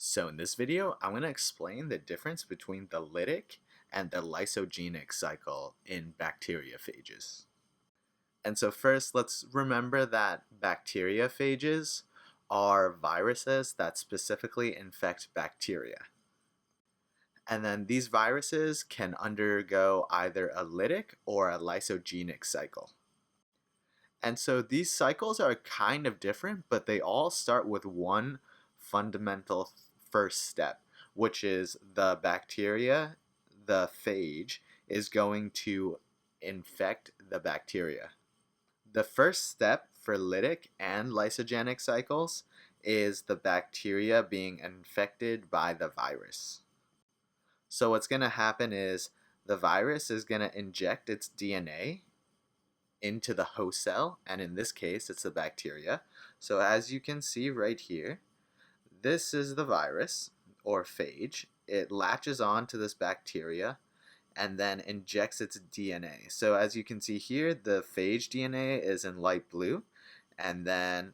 So in this video, I'm going to explain the difference between the lytic and the lysogenic cycle in bacteriophages. And so first, let's remember that bacteriophages are viruses that specifically infect bacteria. And then these viruses can undergo either a lytic or a lysogenic cycle. And so these cycles are kind of different, but they all start with one fundamental first step, which is the bacteria, the phage, is going to infect the bacteria. The first step for lytic and lysogenic cycles is the bacteria being infected by the virus. So what's going to happen is the virus is going to inject its DNA into the host cell, and in this case it's the bacteria. So as you can see right here, this is the virus or phage. It latches on to this bacteria and then injects its DNA. So as you can see here, the phage DNA is in light blue, and then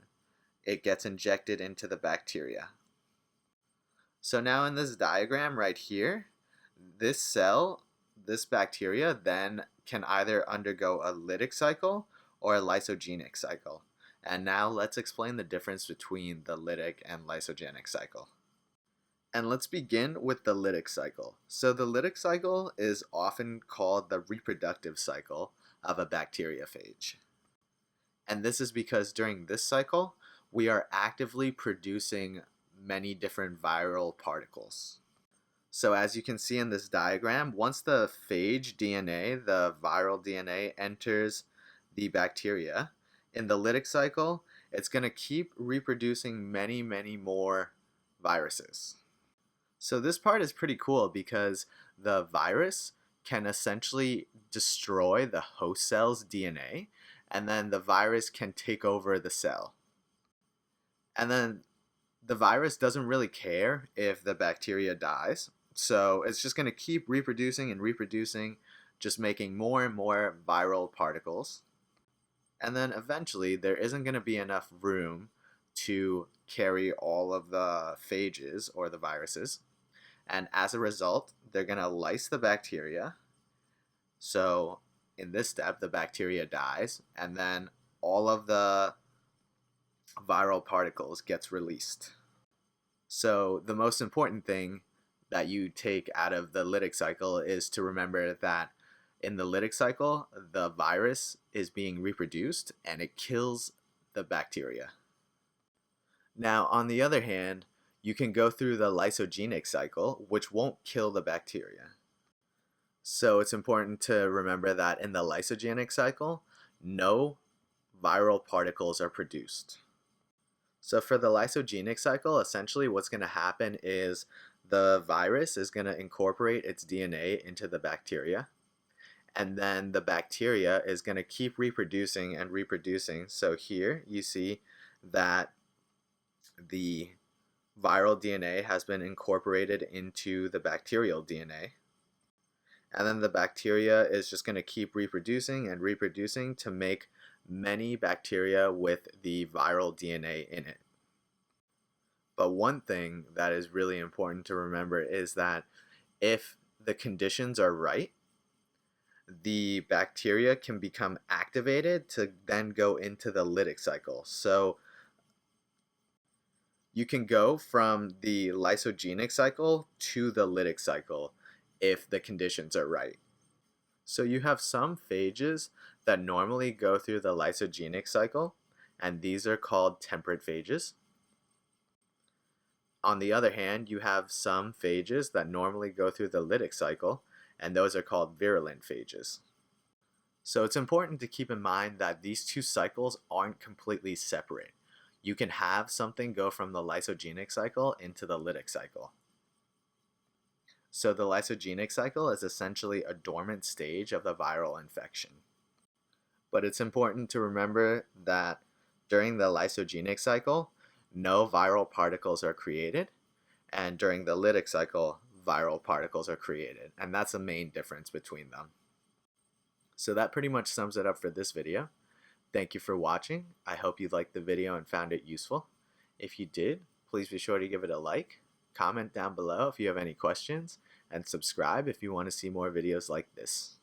it gets injected into the bacteria. So now in this diagram right here, this cell, this bacteria, then can either undergo a lytic cycle or a lysogenic cycle. And now let's explain the difference between the lytic and lysogenic cycle. And let's begin with the lytic cycle. So the lytic cycle is often called the reproductive cycle of a bacteriophage. And this is because during this cycle, we are actively producing many different viral particles. So as you can see in this diagram, once the phage DNA, the viral DNA, enters the bacteria, in the lytic cycle, it's going to keep reproducing many more viruses. So this part is pretty cool because the virus can essentially destroy the host cell's DNA, and then the virus can take over the cell. And then the virus doesn't really care if the bacteria dies. So it's just going to keep reproducing and reproducing, just making more and more viral particles. And then eventually there isn't going to be enough room to carry all of the phages or the viruses. And as a result, they're going to lyse the bacteria. So in this step, the bacteria dies, and then all of the viral particles gets released. So the most important thing that you take out of the lytic cycle is to remember that in the lytic cycle, the virus is being reproduced and it kills the bacteria. Now, on the other hand, you can go through the lysogenic cycle, which won't kill the bacteria. So it's important to remember that in the lysogenic cycle, no viral particles are produced. So for the lysogenic cycle, essentially what's going to happen is the virus is going to incorporate its DNA into the bacteria, and then the bacteria is going to keep reproducing and reproducing. So here you see that the viral DNA has been incorporated into the bacterial DNA, and then the bacteria is just going to keep reproducing and reproducing to make many bacteria with the viral DNA in it. But one thing that is really important to remember is that if the conditions are right, the bacteria can become activated to then go into the lytic cycle. So you can go from the lysogenic cycle to the lytic cycle if the conditions are right. So you have some phages that normally go through the lysogenic cycle, and these are called temperate phages. On the other hand, you have some phages that normally go through the lytic cycle, and those are called virulent phages. So it's important to keep in mind that these two cycles aren't completely separate. You can have something go from the lysogenic cycle into the lytic cycle. So the lysogenic cycle is essentially a dormant stage of the viral infection. But it's important to remember that during the lysogenic cycle, no viral particles are created, and during the lytic cycle, viral particles are created, and that's the main difference between them. So that pretty much sums it up for this video. Thank you for watching. I hope you liked the video and found it useful. If you did, please be sure to give it a like. comment down below if you have any questions, and subscribe if you want to see more videos like this.